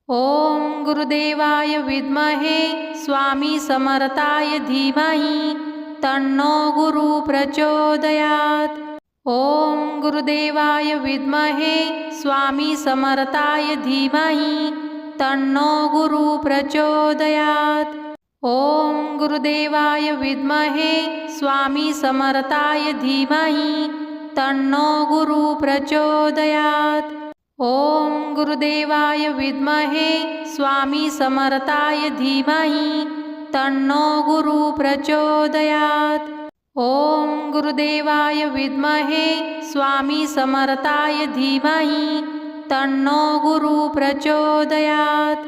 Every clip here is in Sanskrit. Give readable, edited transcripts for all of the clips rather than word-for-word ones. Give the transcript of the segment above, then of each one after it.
ओम गुरुदेवाय विद्महे स्वामी समर्थाय धीमहि तन्नो गुरु प्रचोदयात्। ओम गुरुदेवाय विद्महे स्वामी समर्थाय धीमहि तन्नो गुरु प्रचोदयात्। ओम गुरुदेवाय विद्महे स्वामी समर्थाय धीमहि तन्नो गुरु प्रचोदयात्। ओम गुरुदेवाय विद्महे स्वामी समर्थाय धीमहि तन्नो गुरु प्रचोदयात्। ओम गुरुदेवाय विद्महे स्वामी समर्थाय धीमहि तन्नो गुरु प्रचोदयात्।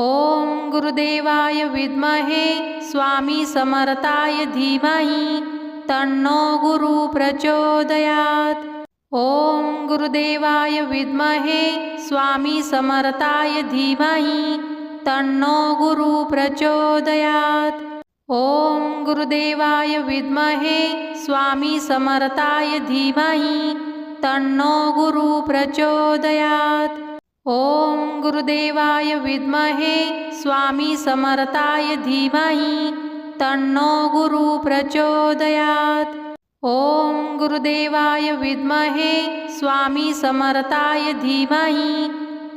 ओम गुरुदेवाय विद्महे स्वामी समर्थाय धीमहि तन्नो गुरु प्रचोदयात्। ओम गुरुदेवाय विद्महे स्वामी समर्थाय धीमहि तन्नो गुरु प्रचोदयात्। ओम गुरुदेवाय विद्महे स्वामी समर्थाय धीमहि तन्नो गुरु प्रचोदयात्। ओम गुरुदेवाय विद्महे स्वामी समर्थाय धीमहि तन्नो गुरु प्रचोदयात्। ओम गुरुदेवाय विद्महे स्वामी समर्थाय धीमहि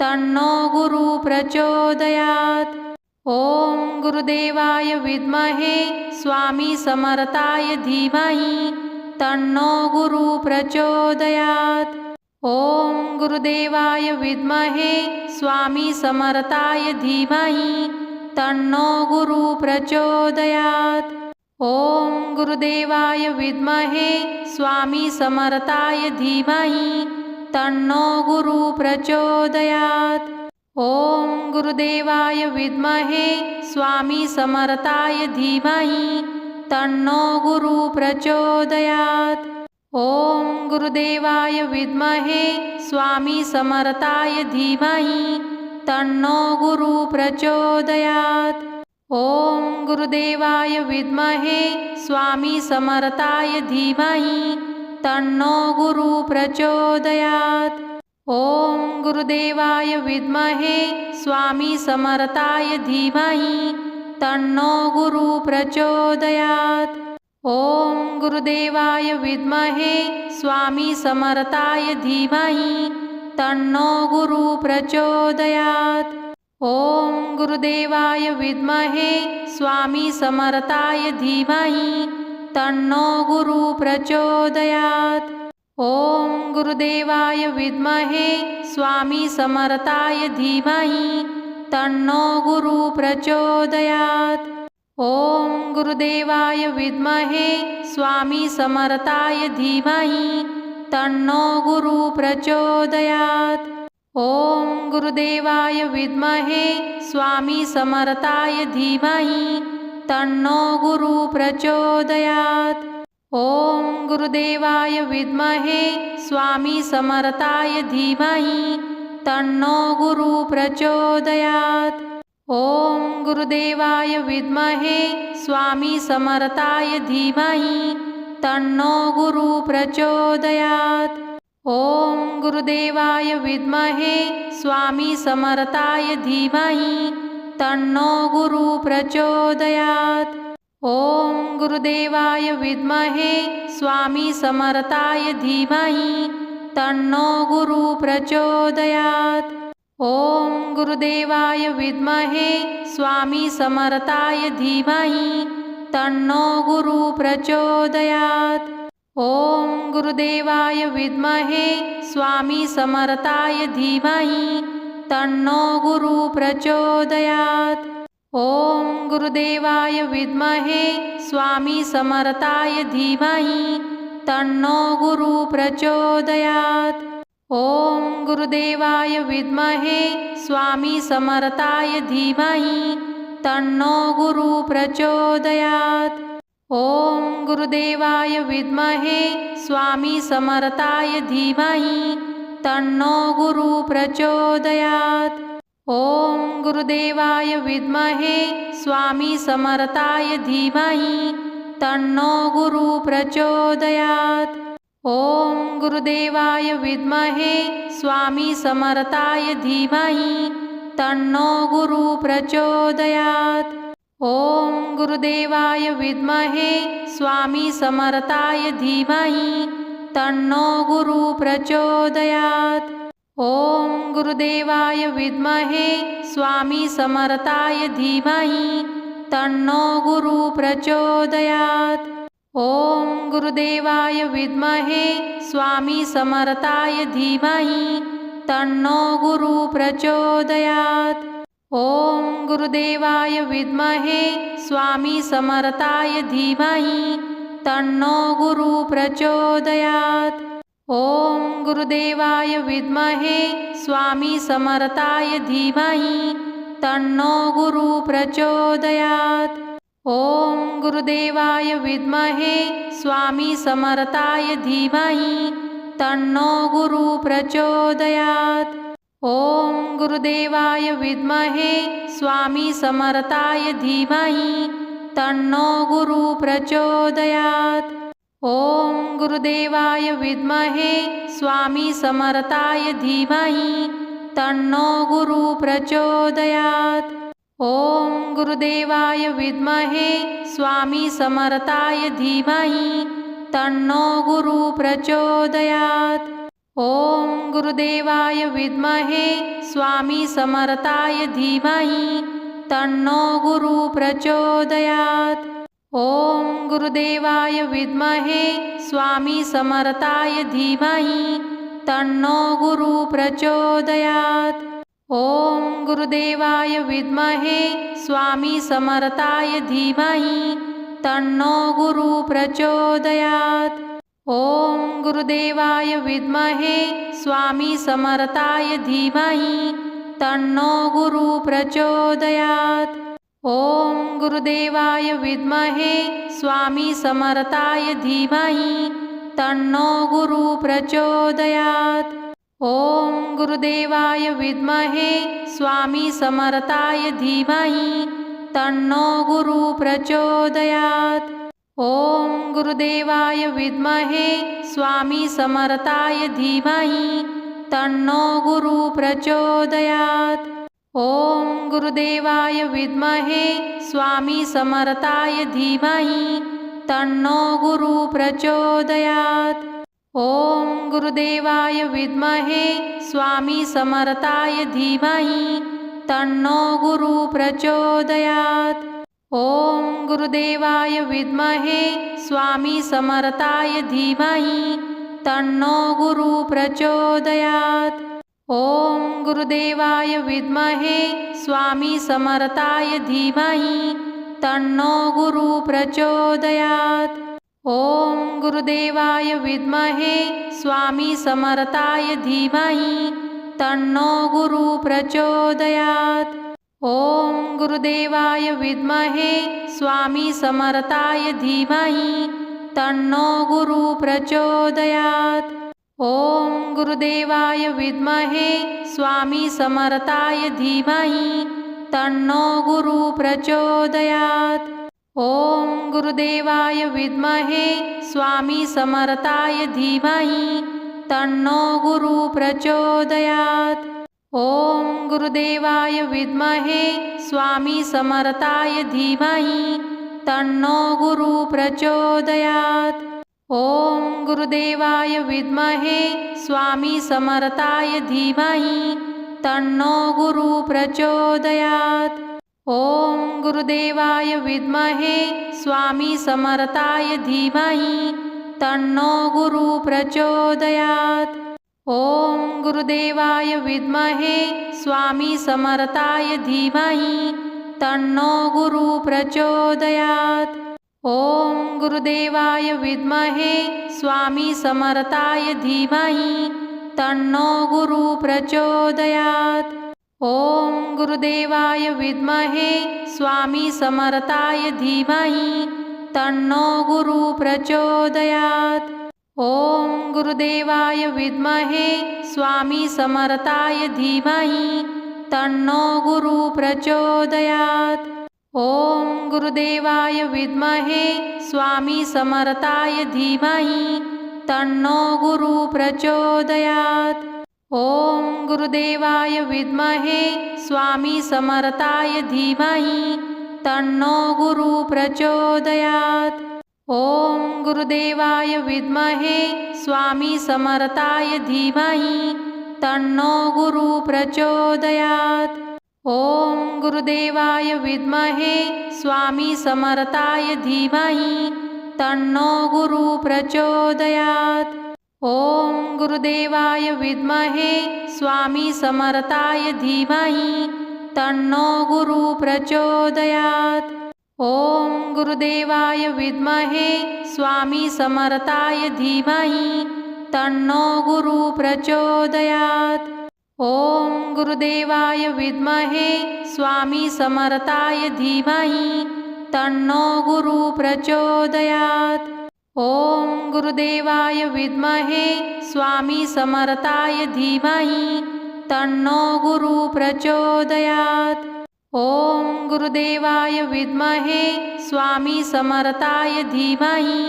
तन्नो गुरु प्रचोदयात्। ओम गुरुदेवाय विद्महे स्वामी समर्थाय धीमहि तन्नो गुरु प्रचोदयात्। ओम गुरुदेवाय विद्महे स्वामी समर्थाय धीमहि तन्नो गुरु प्रचोदयात्। ओम गुरुदेवाय विद्महे स्वामी समर्थाय धीमहि तन्नो गुरु प्रचोदयात्। ओम गुरुदेवाय विद्महे स्वामी समर्थाय धीमहि तन्नो गुरु प्रचोदयात्। ओम गुरुदेवाय विद्महे स्वामी समर्थाय धीमहि तन्नो गुरु प्रचोदयात्। ओम गुरुदेवाय विद्महे स्वामी समर्थाय धीमहि तन्नो गुरु प्रचोदयात्। ओम गुरुदेवाय विद्महे स्वामी समर्थाय धीमहि तन्नो गुरु प्रचोदयात्। ओम गुरुदेवाय विद्महे स्वामी समर्थाय धीमहि तन्नो गुरु प्रचोदयात्। ओम गुरुदेवाय विद्महे स्वामी समर्थाय धीमहि तन्नो गुरु प्रचोदयात्। ओम गुरुदेवाय विद्महे स्वामी समर्थाय धीमहि तन्नो गुरु प्रचोदयात्। ओम गुरुदेवाय विद्महे स्वामी समर्थाय धीमहि तन्नो गुरु प्रचोदयात्। ओम गुरुदेवाय विद्महे स्वामी समर्थाय धीमहि तन्नो गुरु प्रचोदयात्। ओम गुरुदेवाय विद्महे स्वामी समर्थाय धीमहि तन्नो गुरु प्रचोदयात्। ओम गुरुदेवाय विद्महे स्वामी समर्थाय धीमहि तन्नो गुरु प्रचोदयात्। ओम गुरुदेवाय विद्महे स्वामी समर्थाय धीमहि तन्नो गुरु प्रचोदयात्। ओम गुरुदेवाय विद्महे स्वामी समर्थाय धीमहि तन्नो गुरु प्रचोदयात्। ओम गुरुदेवाय विद्महे स्वामी समर्थाय धीमहि तन्नो गुरु प्रचोदयात्। ओम गुरुदेवाय विद्महे स्वामी समर्थाय धीमहि तन्नो गुरु प्रचोदयात्। ओम गुरुदेवाय विद्महे स्वामी समर्थाय धीमहि तन्नो गुरु प्रचोदयात्। ओम गुरुदेवाय विद्महे स्वामी समर्थाय धीमहि तन्नो गुरु प्रचोदयात्। ओम गुरुदेवाय विद्महे स्वामी समर्थाय धीमहि तन्नो गुरु प्रचोदयात्। ओम गुरुदेवाय विद्महे स्वामी समर्थाय धीमहि तन्नो गुरु प्रचोदयात्। ओम गुरुदेवाय विद्महे स्वामी समर्थाय धीमहि तन्नो गुरु प्रचोदयात्। ओम गुरुदेवाय विद्महे स्वामी समर्थाय धीमहि तन्नो गुरु प्रचोदयात्। ओम गुरुदेवाय विद्महे स्वामी समर्थाय धीमहि तन्नो गुरु प्रचोदयात्। ओम गुरुदेवाय विद्महे स्वामी समर्थाय धीमहि तन्नो गुरु प्रचोदयात्। ओम गुरुदेवाय विद्महे स्वामी समर्थाय धीमहि तन्नो गुरु प्रचोदयात्। ओम गुरुदेवाय विद्महे स्वामी समर्थाय धीमहि तन्नो गुरु प्रचोदयात्। ओम गुरुदेवाय विद्महे स्वामी समर्थाय धीमहि तन्नो गुरु प्रचोदयात्। ओम गुरुदेवाय विद्महे स्वामी समर्थाय धीमहि तन्नो गुरु प्रचोदयात्। ओम गुरुदेवाय विद्महे स्वामी समर्थाय धीमहि तन्नो गुरु प्रचोदयात्। ओम गुरुदेवाय विद्महे स्वामी समर्थाय धीमहि तन्नो गुरु प्रचोदयात्। ओम गुरुदेवाय विद्महे स्वामी समर्थाय धीमहि तन्नो गुरु प्रचोदयात्। ओम गुरुदेवाय विद्महे स्वामी समर्थाय धीमहि तन्नो गुरु प्रचोदयात्। ओम गुरुदेवाय विद्महे स्वामी समर्थाय धीमहि तन्नो गुरु प्रचोदयात्। ओम गुरुदेवाय विद्महे स्वामी समर्थाय धीमहि तन्नो गुरु प्रचोदयात्। ओम गुरुदेवाय विद्महे स्वामी समर्थाय धीमहि तन्नो गुरु प्रचोदयात्। ओम गुरुदेवाय विद्महे स्वामी समर्थाय धीमहि तन्नो गुरु प्रचोदयात्। ओम गुरुदेवाय विद्महे स्वामी समर्थाय धीमहि तन्नो गुरु प्रचोदयात्। ओम गुरुदेवाय विद्महे स्वामी समर्थाय धीमहि तन्नो गुरु प्रचोदयात्। ओम गुरुदेवाय विद्महे स्वामी समर्थाय धीमहि तन्नो गुरु प्रचोदयात्। ओम गुरुदेवाय विद्महे स्वामी समर्थाय धीमहि तन्नो गुरु प्रचोदयात्। ओम गुरुदेवाय विद्महे स्वामी समर्थाय धीमहि तन्नो गुरु प्रचोदयात्। ओम गुरुदेवाय विद्महे स्वामी समर्थाय धीमहि तन्नो गुरु प्रचोदयात्। ओम गुरुदेवाय विद्महे स्वामी समर्थाय धीमहि तन्नो गुरु प्रचोदयात्। ओम गुरुदेवाय विद्महे स्वामी समर्थाय धीमहि तन्नो गुरु प्रचोदयात्। ओम गुरुदेवाय विद्महे स्वामी समर्थाय धीमहि तन्नो गुरु प्रचोदयात्। ओम गुरुदेवाय विद्महे स्वामी समर्थाय धीमहि तन्नो गुरु प्रचोदयात्। ओम गुरुदेवाय विद्महे स्वामी समर्थाय धीमहि तन्नो गुरु प्रचोदयात्। ओम गुरुदेवाय विद्महे स्वामी समर्थाय धीमहि तन्नो गुरु प्रचोदयात्। ओम गुरुदेवाय विद्महे स्वामी समर्थाय धीमहि तन्नो गुरु प्रचोदयात्। ओम गुरुदेवाय विद्महे स्वामी समर्थाय धीमहि तन्नो गुरु प्रचोदयात्। ओम गुरुदेवाय विद्महे स्वामी समर्थाय धीमहि तन्नो गुरु प्रचोदयात्। ओम गुरुदेवाय विद्महे स्वामी समर्थाय धीमहि तन्नो गुरु प्रचोदयात्। ओम गुरुदेवाय विद्महे स्वामी समर्थाय धीमहि तन्नो गुरु प्रचोदयात्। ॐ गुरुदेवाय विद्महे स्वामी समर्थाय धीमहि तन्नो गुरुः प्रचोदयात्। ॐ गुरुदेवाय विद्महे स्वामी समर्थाय धीमहि तन्नो गुरुः प्रचोदयात्। ॐ गुरुदेवाय विद्महे स्वामी समर्थाय धीमहि तन्नो गुरुः प्रचोदयात्। ॐ गुरुदेवाय विद्महे स्वामी समर्थाय धीमहि तन्नो गुरुः प्रचोदयात्। ॐ गुरुदेवाय विद्महे स्वामी समर्थाय धीमहि तन्नो गुरुः प्रचोदयात्। ॐ गुरुदेवाय विद्महे स्वामी समर्थाय धीमहि तन्नो गुरुः प्रचोदयात्। ॐ गुरुदेवाय विद्महे स्वामी समर्थाय धीमहि तन्नो गुरुः प्रचोदयात्। ॐ गुरुदेवाय विद्महे स्वामी समर्थाय धीमहि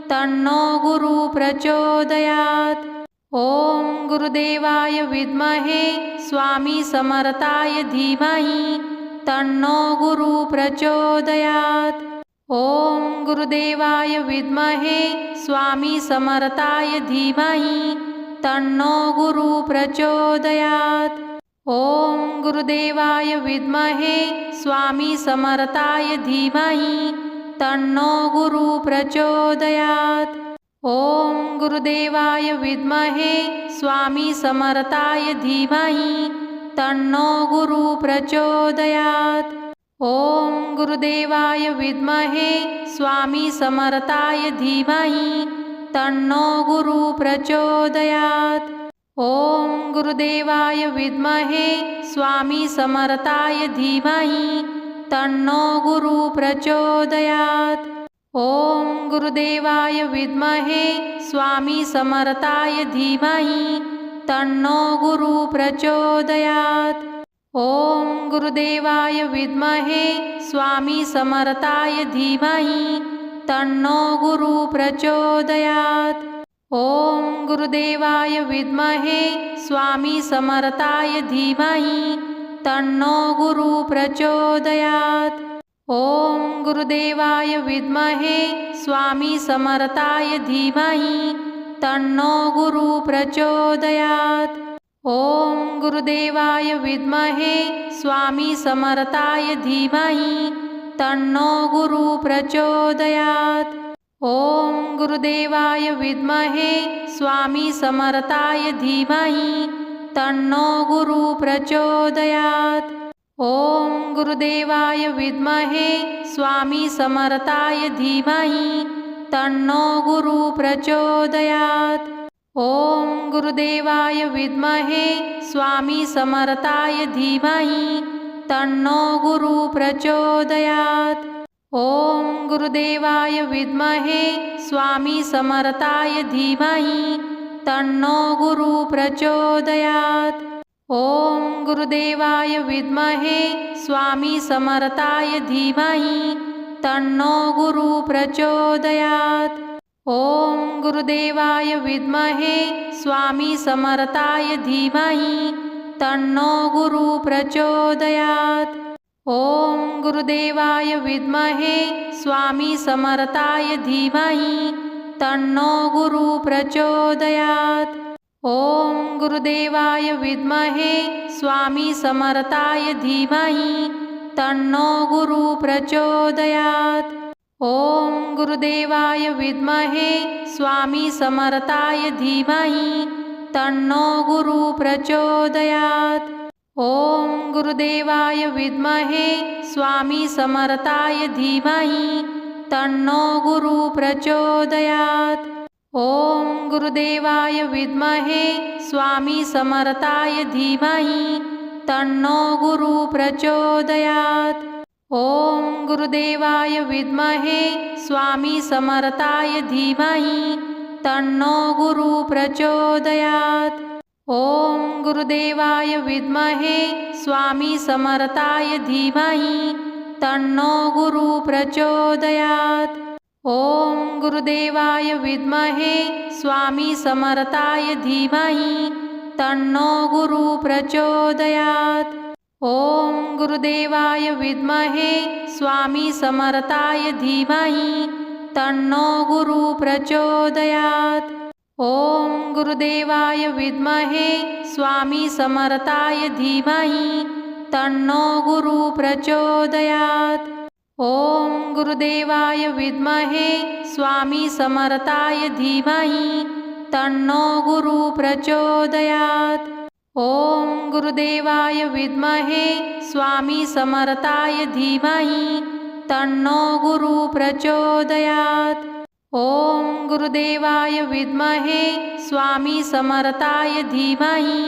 तन्नो गुरुः प्रचोदयात्। ॐ गुरुदेवाय विद्महे स्वामी समर्थाय धीमहि तन्नो गुरुः प्रचोदयात्। ॐ गुरुदेवाय विद्महे स्वामी समर्थाय धीमहि तन्नो गुरुः प्रचोदयात्। ॐ गुरुदेवाय विद्महे स्वामी समर्थाय धीमहि तन्नो गुरुः प्रचोदयात्। ॐ गुरुदेवाय विद्महे स्वामी समर्थाय धीमहि तन्नो गुरुः प्रचोदयात्। ॐ गुरुदेवाय विद्महे स्वामी समर्थाय धीमहि तन्नो गुरुः प्रचोदयात्। ॐ गुरुदेवाय विद्महे स्वामी समर्थाय धीमहि तन्नो गुरुः प्रचोदयात्। ॐ गुरुदेवाय विद्महे स्वामी समर्थाय धीमहि तन्नो गुरुः प्रचोदयात्। ॐ गुरुदेवाय विद्महे स्वामी समर्थाय धीमहि तन्नो गुरुः प्रचोदयात्। ॐ गुरुदेवाय विद्महे स्वामी समर्थाय धीमहि तन्नो गुरुः प्रचोदयात्। ॐ गुरुदेवाय विद्महे स्वामी समर्थाय धीमहि तन्नो गुरुः प्रचोदयात्। ॐ गुरुदेवाय विद्महे स्वामी समर्थाय धीमहि तन्नो गुरुः प्रचोदयात्। ॐ गुरुदेवाय विद्महे स्वामी समर्थाय धीमहि तन्नो गुरुः प्रचोदयात्। ॐ गुरुदेवाय विद्महे स्वामी समर्थाय धीमहि तन्नो गुरुः प्रचोदयात्। ॐ गुरुदेवाय विद्महे स्वामी समर्थाय धीमहि तन्नो गुरुः प्रचोदयात्। ॐ गुरुदेवाय विद्महे स्वामी समर्थाय धीमहि तन्नो गुरुः प्रचोदयात्। ॐ गुरुदेवाय विद्महे स्वामी समर्थाय धीमहि तन्नो गुरुः प्रचोदयात्। ॐ गुरुदेवाय विद्महे स्वामी समर्थाय धीमहि तन्नो गुरुः प्रचोदयात्। ॐ गुरुदेवाय विद्महे स्वामी समर्थाय धीमहि तन्नो गुरुः प्रचोदयात्। ॐ गुरुदेवाय विद्महे स्वामी समर्थाय धीमहि तन्नो गुरुः प्रचोदयात्। ॐ गुरुदेवाय विद्महे स्वामी समर्थाय धीमहि तन्नो गुरुः प्रचोदयात्। ॐ गुरुदेवाय विद्महे स्वामी समर्थाय धीमहि तन्नो गुरुः प्रचोदयात्। ॐ गुरुदेवाय विद्महे स्वामी समर्थाय धीमहि तन्नो गुरुः प्रचोदयात्। ॐ गुरुदेवाय विद्महे स्वामी समर्थाय धीमहि तन्नो गुरुः प्रचोदयात्। ॐ गुरुदेवाय विद्महे स्वामी समर्थाय धीमहि तन्नो गुरुः प्रचोदयात्। ॐ गुरुदेवाय विद्महे स्वामी समर्थाय धीमहि तन्नो गुरु प्रचोदयात्। ओम गुरुदेवाय विद्महे स्वामी समर्थाय धीमहि तन्नो गुरु प्रचोदयात्। ओम गुरुदेवाय विद्महे स्वामी समर्थाय धीमहि तन्नो गुरु प्रचोदयात्। ओम गुरुदेवाय विद्महे स्वामी समर्थाय धीमहि तन्नो गुरु प्रचोदयात्। ओम गुरुदेवाय विद्महे स्वामी समर्थाय धीमहि तन्नो गुरु प्रचोदयात्। ओम गुरुदेवाय विद्महे स्वामी समर्थाय धीमहि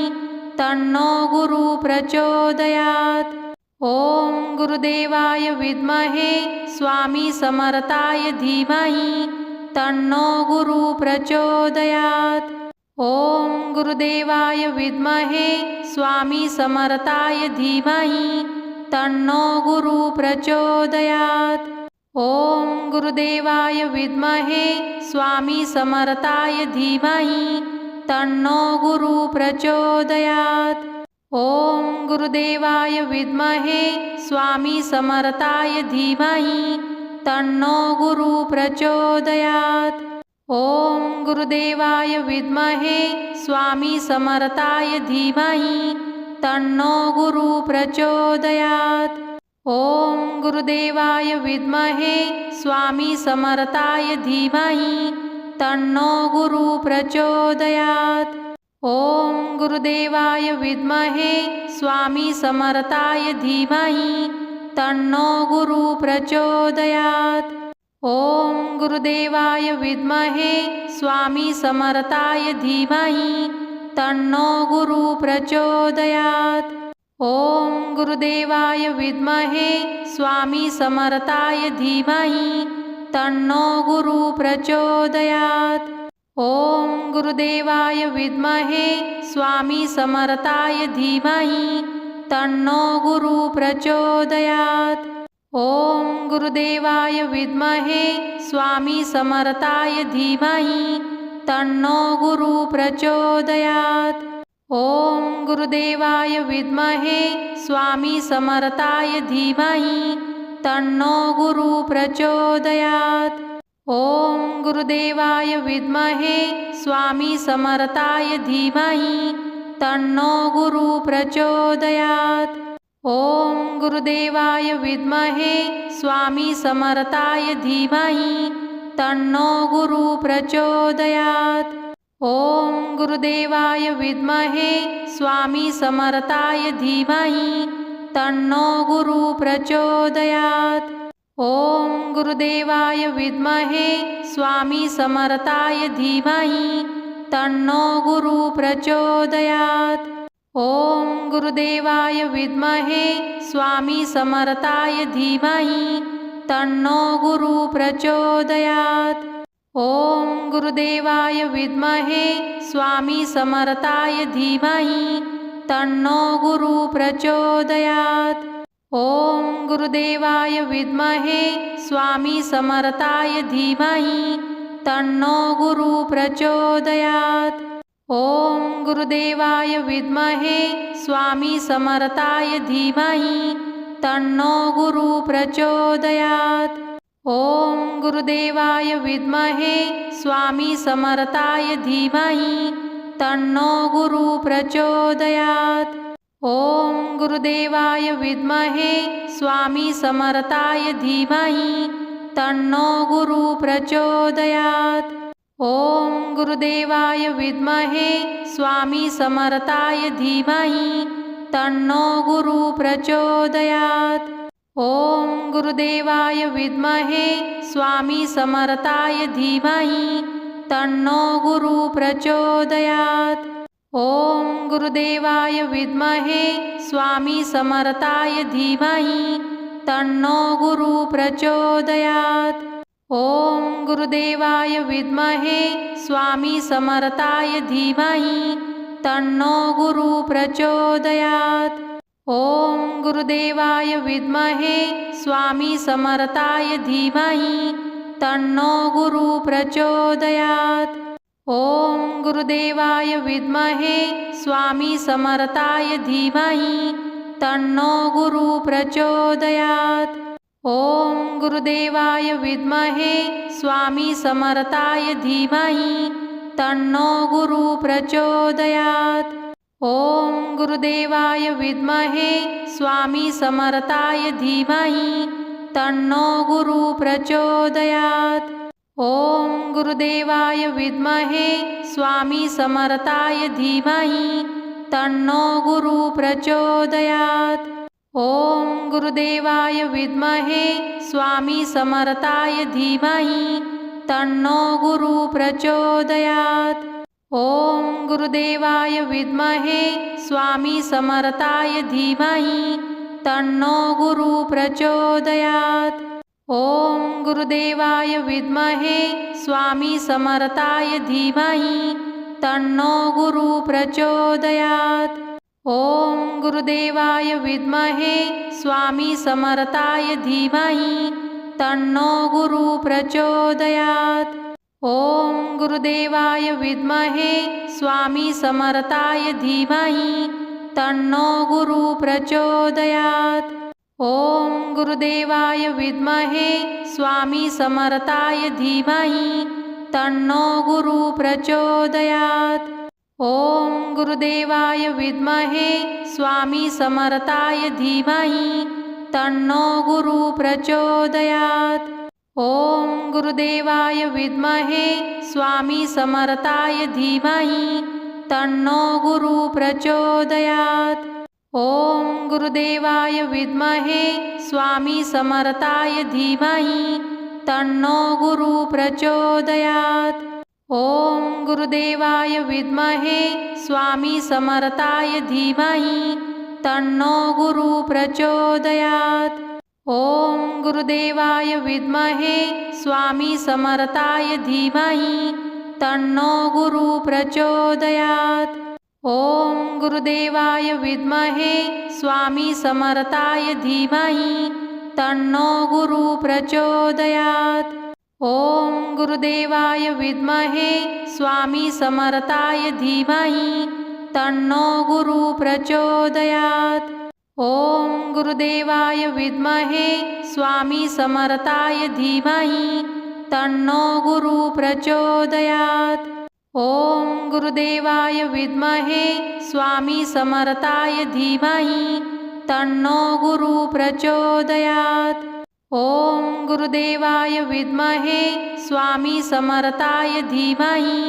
तन्नो गुरु प्रचोदयात्। ओम गुरुदेवाय विद्महे स्वामी समर्थाय धीमहि तन्नो गुरु प्रचोदयात्। ओम गुरुदेवाय विद्महे स्वामी समर्थाय धीमहि तन्नो गुरु प्रचोदयात्। ओम गुरुदेवाय विद्महे स्वामी समर्थाय धीमहि तन्नो गुरु प्रचोदयात्। ओम गुरुदेवाय विद्महे स्वामी समर्थाय धीमहि तन्नो गुरु प्रचोदयात्। ओम गुरुदेवाय विद्महे स्वामी समर्थाय धीमहि तन्नो गुरु प्रचोदयात्। ओम गुरुदेवाय विद्महे स्वामी समर्थाय धीमहि तन्नो गुरु प्रचोदयात्। ओम गुरुदेवाय विद्महे स्वामी समर्थाय धीमहि तन्नो गुरु प्रचोदयात्। ओम गुरुदेवाय विद्महे स्वामी समर्थाय धीमहि तन्नो गुरु प्रचोदयात्। ओम गुरुदेवाय विद्महे स्वामी समर्थाय धीमहि तन्नो गुरु प्रचोदयात्। ओम गुरुदेवाय विद्महे स्वामी समर्थाय धीमहि तन्नो गुरु प्रचोदयात्। ओम गुरुदेवाय विद्महे स्वामी समर्थाय धीमहि तन्नो गुरु प्रचोदयात्। ओम गुरुदेवाय विद्महे स्वामी समर्थाय धीमहि तन्नो गुरु प्रचोदयात्। ओम गुरुदेवाय विद्महे स्वामी समर्थाय धीमहि तन्नो गुरु प्रचोदयात्। ओम गुरुदेवाय विद्महे स्वामी समर्थाय धीमहि तन्नो गुरु प्रचोदयात्। ओम गुरुदेवाय विद्महे स्वामी समर्थाय धीमहि तन्नो गुरु प्रचोदयात्। ओम गुरुदेवाय विद्महे स्वामी समर्थाय धीमहि तन्नो गुरु प्रचोदयात्। ओम गुरुदेवाय विद्महे स्वामी समर्थाय धीमहि तन्नो गुरु प्रचोदयात्। ओम गुरुदेवाय विद्महे स्वामी समर्थाय धीमहि तन्नो गुरु प्रचोदयात्। ओम गुरुदेवाय विद्महे स्वामी समर्थाय धीमहि तन्नो गुरु प्रचोदयात्। ओम गुरुदेवाय विद्महे स्वामी समर्थाय धीमहि तन्नो गुरु प्रचोदयात्। ओम गुरुदेवाय विद्महे स्वामी समर्थाय धीमहि तन्नो गुरु प्रचोदयात्। ओम गुरुदेवाय विद्महे स्वामी समर्थाय धीमहि तन्नो गुरु प्रचोदयात्। ओम गुरुदेवाय विद्महे स्वामी समर्थाय धीमहि तन्नो गुरु प्रचोदयात्। ओम गुरुदेवाय विद्महे स्वामी समर्थाय धीमहि तन्नो गुरु प्रचोदयात्। ओम गुरुदेवाय विद्महे स्वामी समर्थाय धीमहि तन्नो गुरु प्रचोदयात्। ओम गुरुदेवाय विद्महे स्वामी समर्थाय धीमहि तन्नो गुरु प्रचोदयात्। ओम गुरुदेवाय विद्महे स्वामी समर्थाय धीमहि तन्नो गुरु प्रचोदयात्। ओम गुरुदेवाय विद्महे स्वामी समर्थाय धीमहि तन्नो गुरु प्रचोदयात्। ओम गुरुदेवाय विद्महे स्वामी समर्थाय धीमहि तन्नो गुरु प्रचोदयात्। ओम गुरुदेवाय विद्महे स्वामी समर्थाय धीमहि तन्नो गुरु प्रचोदयात्। ओम गुरुदेवाय विद्महे स्वामी समर्थाय धीमहि तन्नो गुरु प्रचोदयात्। ओम गुरुदेवाय विद्महे स्वामी समर्थाय धीमहि तन्नो गुरु प्रचोदयात्। ओम गुरुदेवाय विद्महे स्वामी समर्थाय धीमहि तन्नो गुरु प्रचोदयात्। ओम गुरुदेवाय विद्महे स्वामी समर्थाय धीमहि तन्नो गुरु प्रचोदयात्। ओम गुरुदेवाय विद्महे स्वामी समर्थाय धीमहि तन्नो गुरु प्रचोदयात्। ओम गुरुदेवाय विद्महे स्वामी समर्थाय धीमहि तन्नो गुरु प्रचोदयात्। ओम गुरुदेवाय विद्महे स्वामी समर्थाय धीमहि तन्नो गुरु प्रचोदयात्। ओम गुरुदेवाय विद्महे स्वामी समर्थाय धीमहि तन्नो गुरु प्रचोदयात्। ओम गुरुदेवाय विद्महे स्वामी समर्थाय धीमहि तन्नो गुरु प्रचोदयात्। ओम गुरुदेवाय विद्महे स्वामी समर्थाय धीमहि तन्नो गुरु प्रचोदयात्। ओम गुरुदेवाय विद्महे स्वामी समर्थाय धीमहि तन्नो गुरु प्रचोदयात्। ओम गुरुदेवाय विद्महे स्वामी समर्थाय धीमहि तन्नो गुरु प्रचोदयात्। ओम गुरुदेवाय विद्महे स्वामी समर्थाय धीमहि तन्नो गुरु प्रचोदयात्। ओम गुरुदेवाय विद्महे स्वामी समर्थाय धीमहि तन्नो गुरु प्रचोदयात्। ओम गुरुदेवाय विद्महे स्वामी समर्थाय धीमहि तन्नो गुरु प्रचोदयात्। ओम गुरुदेवाय विद्महे स्वामी समर्थाय धीमहि तन्नो गुरु प्रचोदयात्। ओम गुरुदेवाय विद्महे स्वामी समर्थाय धीमहि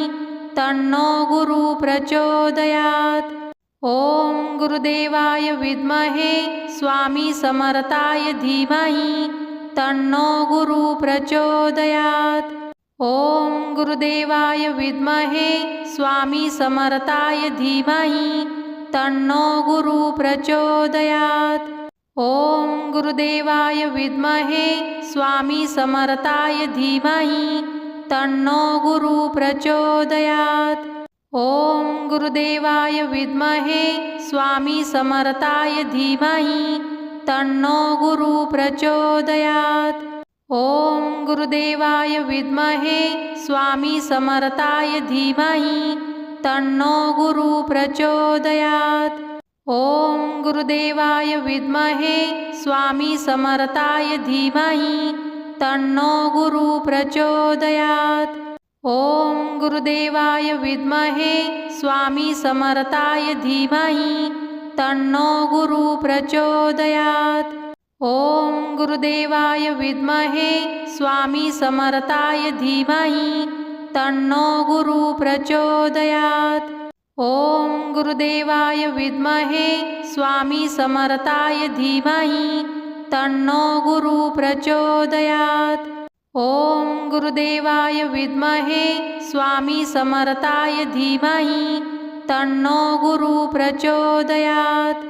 तन्नो गुरु प्रचोदयात्। ओम गुरुदेवाय विद्महे स्वामी समर्थाय धीमहि तन्नो गुरु प्रचोदयात्। ओम गुरुदेवाय विद्महे स्वामी समर्थाय धीमहि तन्नो गुरु प्रचोदयात्। ओम गुरुदेवाय विद्महे स्वामी समर्थाय धीमहि तन्नो गुरु प्रचोदयात्। ओम गुरुदेवाय विद्महे स्वामी समर्थाय धीमहि तन्नो गुरु प्रचोदयात्। ओम गुरुदेवाय विद्महे स्वामी समर्थाय धीमहि तन्नो गुरु प्रचोदयात्। ओम गुरुदेवाय विद्महे स्वामी समर्थाय धीमहि तन्नो गुरु प्रचोदयात्। ओम गुरुदेवाय विद्महे स्वामी समर्थाय धीमहि तन्नो गुरु प्रचोदयात्। ओम गुरुदेवाय विद्महे स्वामी समर्थाय धीमहि तन्नो गुरु प्रचोदयात्। ओम गुरुदेवाय विद्महे स्वामी समर्थाय धीमहि तन्नो गुरु प्रचोदयात्। ओम गुरुदेवाय विद्महे स्वामी समर्थाय धीमहि तन्नो गुरु प्रचोदयात्।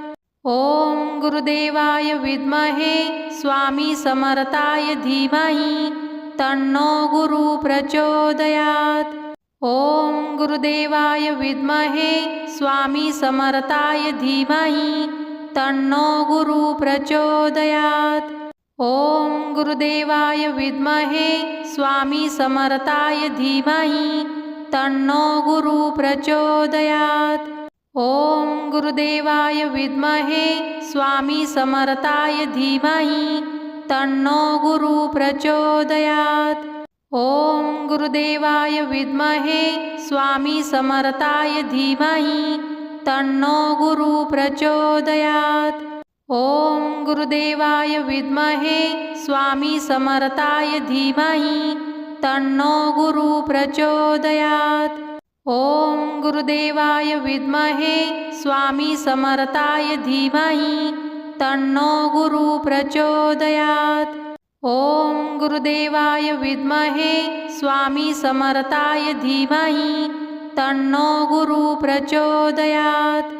ओम गुरुदेवाय विद्महे स्वामी समर्थाय धीमहि तन्नो गुरु प्रचोदयात्। ओम गुरुदेवाय विद्महे स्वामी समर्थाय धीमहि तन्नो गुरु प्रचोदयात्। ओम गुरुदेवाय विद्महे स्वामी समर्थाय धीमहि तन्नो गुरु प्रचोदयात्। ओम गुरुदेवाय विद्महे स्वामी समर्थाय धीमहि तन्नो गुरु प्रचोदयात्। ओम गुरुदेवाय विद्महे स्वामी समर्थाय धीमहि तन्नो गुरु प्रचोदयात्। ओम गुरुदेवाय विद्महे स्वामी समर्थाय धीमहि तन्नो गुरु प्रचोदयात्। ओम गुरुदेवाय विद्महे स्वामी समर्थाय धीमहि तन्नो गुरु प्रचोदयात्। ओम गुरुदेवाय विद्महे स्वामी समर्थाय धीमहि तन्नो गुरु प्रचोदयात्।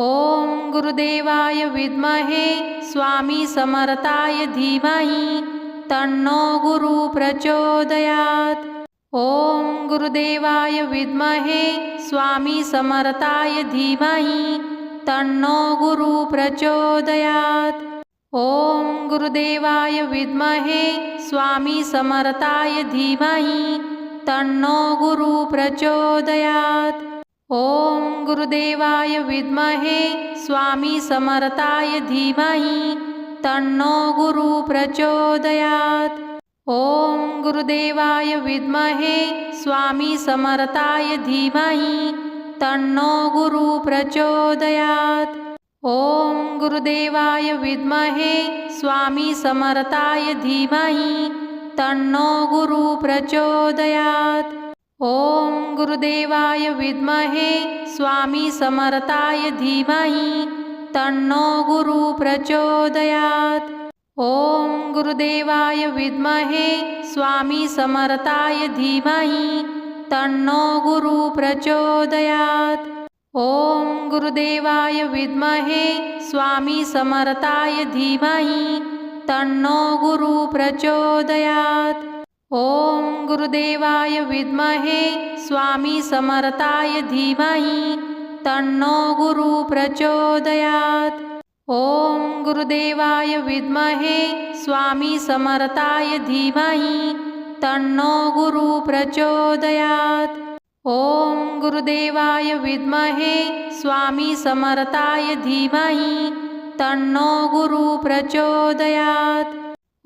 ओम गुरुदेवाय विद्महे स्वामी समर्थाय धीमहि तन्नो गुरु प्रचोदयात्। ओम गुरुदेवाय विद्महे स्वामी समर्थाय धीमहि तन्नो गुरु प्रचोदयात्। ओम गुरुदेवाय विद्महे स्वामी समर्थाय धीमहि तन्नो गुरु प्रचोदयात्। ओम गुरुदेवाय विद्महे स्वामी समर्थाय धीमहि तन्नो गुरु प्रचोदयात्। ओम गुरुदेवाय विद्महे स्वामी समर्थाय धीमहि तन्नो गुरु प्रचोदयात्। ओम गुरुदेवाय विद्महे स्वामी समर्थाय धीमहि तन्नो गुरु प्रचोदयात्। ओम गुरुदेवाय विद्महे स्वामी समर्थाय धीमहि तन्नो गुरु प्रचोदयात्। ओम गुरुदेवाय विद्महे स्वामी समर्थाय धीमहि तन्नो गुरु प्रचोदयात्। ओम गुरुदेवाय विद्महे स्वामी समर्थाय धीमहि तन्नो गुरु प्रचोदयात्। ओम गुरुदेवाय विद्महे स्वामी समर्थाय धीमहि तन्नो गुरु प्रचोदयात्। ओम गुरुदेवाय विद्महे स्वामी समर्थाय धीमहि तन्नो गुरु प्रचोदयात्। ओम गुरुदेवाय विद्महे स्वामी समर्थाय धीमहि तन्नो गुरु प्रचोदयात्।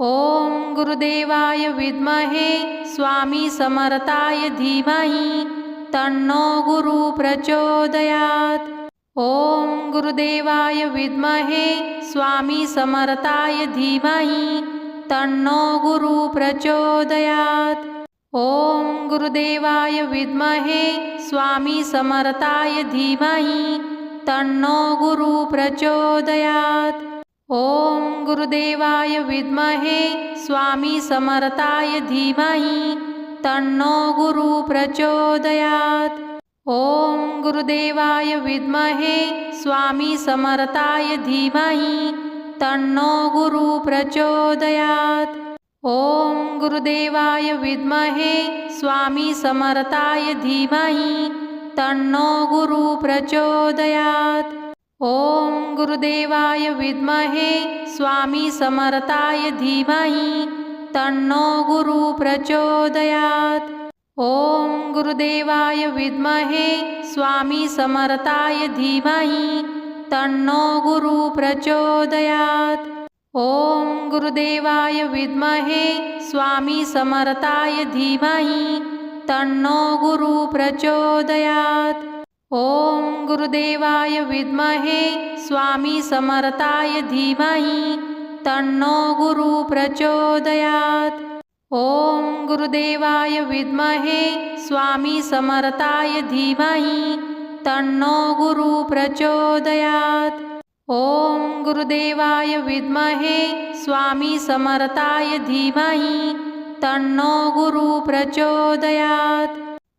ओम गुरुदेवाय विद्महे स्वामी समर्थाय धीमहि तन्नो गुरु प्रचोदयात्। ओम गुरुदेवाय विद्महे स्वामी समर्थाय धीमहि तन्नो गुरु प्रचोदयात्। ओम गुरुदेवाय विद्महे स्वामी समर्थाय धीमहि तन्नो गुरु प्रचोदयात्। ओम गुरुदेवाय विद्महे स्वामी समर्थाय धीमहि तन्नो गुरु प्रचोदयात्। ओम गुरुदेवाय विद्महे स्वामी समर्थाय धीमहि तन्नो गुरु प्रचोदयात्। ओम गुरुदेवाय विद्महे स्वामी समर्थाय धीमहि तन्नो गुरु प्रचोदयात्। ओम गुरुदेवाय विद्महे स्वामी समर्थाय धीमहि तन्नो गुरु प्रचोदयात्। ओम गुरुदेवाय विद्महे स्वामी समर्थाय धीमहि तन्नो गुरु प्रचोदयात्। ओम गुरुदेवाय विद्महे स्वामी समर्थाय धीमहि तन्नो गुरु प्रचोदयात्। ओम गुरुदेवाय विद्महे स्वामी समर्थाय धीमहि तन्नो गुरु प्रचोदयात्। ओम गुरुदेवाय विद्महे स्वामी समर्थाय धीमहि तन्नो गुरु प्रचोदयात्। ओम गुरुदेवाय विद्महे स्वामी समर्थाय धीमहि तन्नो गुरु प्रचोदयात्।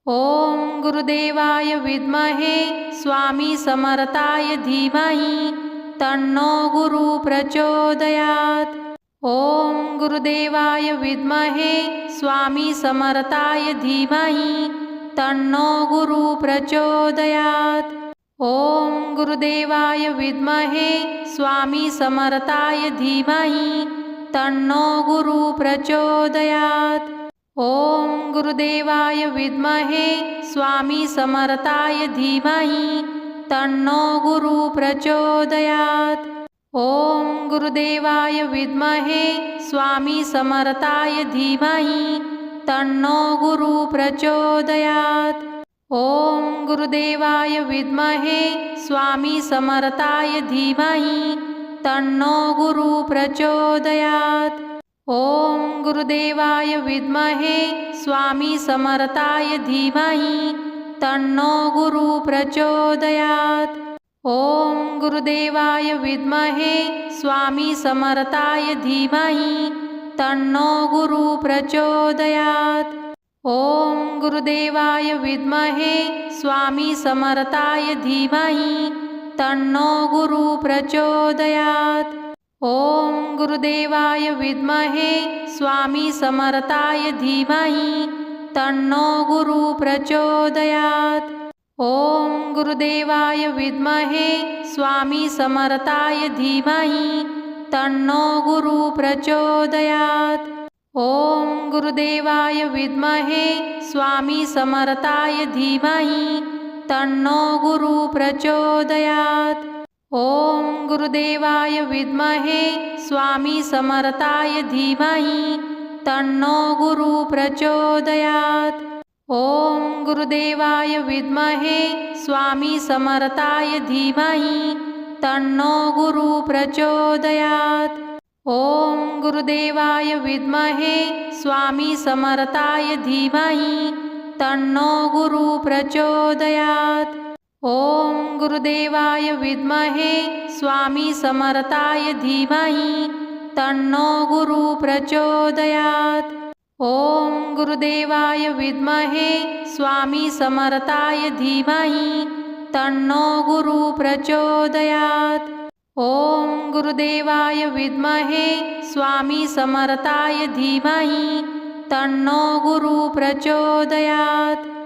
ओम गुरुदेवाय विद्महे स्वामी समर्थाय धीमहि तन्नो गुरु प्रचोदयात्। ओम गुरुदेवाय विद्महे स्वामी समर्थाय धीमहि तन्नो गुरु प्रचोदयात्। ओम गुरुदेवाय विद्महे स्वामी समर्थाय धीमहि तन्नो गुरु प्रचोदयात्। ओम गुरुदेवाय विद्महे स्वामी समर्थाय धीमहि तन्नो गुरु प्रचोदयात्। ओम गुरुदेवाय विद्महे स्वामी समर्थाय धीमहि तन्नो गुरु प्रचोदयात्। ओम गुरुदेवाय विद्महे स्वामी समर्थाय धीमहि तन्नो गुरु प्रचोदयात्। ओम गुरुदेवाय विद्महे स्वामी समर्थाय धीमहि तन्नो गुरु प्रचोदयात्। ओम गुरुदेवाय विद्महे स्वामी समर्थाय धीमहि तन्नो गुरु प्रचोदयात्। ओम गुरुदेवाय विद्महे स्वामी समर्थाय धीमहि तन्नो गुरु प्रचोदयात्। ओम गुरुदेवाय विद्महे स्वामी समर्थाय धीमहि तन्नो गुरु प्रचोदयात्। ओम गुरुदेवाय विद्महे स्वामी समर्थाय धीमहि तन्नो गुरु प्रचोदयात्। ओम गुरुदेवाय विद्महे स्वामी समर्थाय धीमहि तन्नो गुरु प्रचोदयात्। ओम गुरुदेवाय विद्महे स्वामी समर्थाय धीमहि तन्नो गुरु प्रचोदयात्। ओम गुरुदेवाय विद्महे स्वामी समर्थाय धीमहि तन्नो गुरु प्रचोदयात्। ओम गुरुदेवाय विद्महे स्वामी समर्थाय धीमहि तन्नो गुरु प्रचोदयात्। ओम गुरुदेवाय विद्महे स्वामी समर्थाय धीमहि तन्नो गुरु प्रचोदयात्। ओम गुरुदेवाय विद्महे स्वामी समर्थाय धीमहि तन्नो गुरु प्रचोदयात्। ओम गुरुदेवाय विद्महे स्वामी समर्थाय धीमहि तन्नो गुरु प्रचोदयात्।